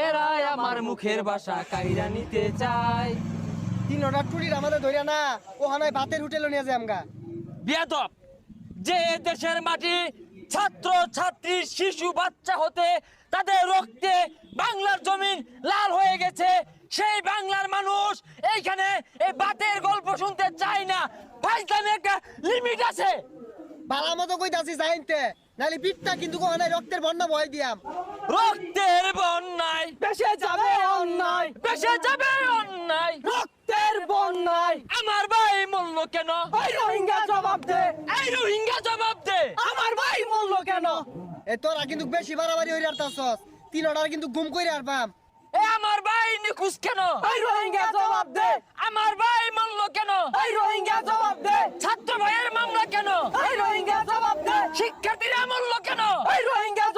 এরাই আমার মুখের ভাষা কাইরা নিতে চায়। 3টা টুরির আমাদের ধইরা না ওখানে ভাতের হোটেলে নিয়ে যাই আমগা। বেয়াদব, যে দেশের মাটি ছাত্র ছাত্রী শিশু বাচ্চা হতে তাদের রক্তে বাংলার জমিন লাল হয়ে গেছে, সেই বাংলার মানুষ এইখানে এই বাতের গল্প শুনতে চায় না। ফাইজলামে একটা লিমিট আছে। বালা মতো কইতাছি যাইতে, নালি পিঠটা কিন্তু ওখানে রক্তের বন্যা বয় দিয়াম। রক্তের বন্যায় দেশে যাবে অন্যায়, বেসে যাবে অন্যায়। রক্তের বন্যায়। আমার ভাই মূল্য কেন? এই রোহিঙ্গা জবাব দে, এই রোহিঙ্গা জবাব দে। আমার ভাই মূল্য কেন? এ তোরা কিন্তু বেশি বাড়াবাড়ি হইরে আরতাছস। 3টার কিন্তু গুম কইরে আরবাম। এ আমার ভাই নিখুঁজ কেন? এই রোহিঙ্গা জবাব দে, আমার ভাই মূল্য কেন? এই রোহিঙ্গা জবাব দে, ছাত্র ভাইয়ের মামলা কেন? এই রোহিঙ্গা জবাব দে, শিক্ষার্থীরা মূল্য কেন? এই রোহিঙ্গা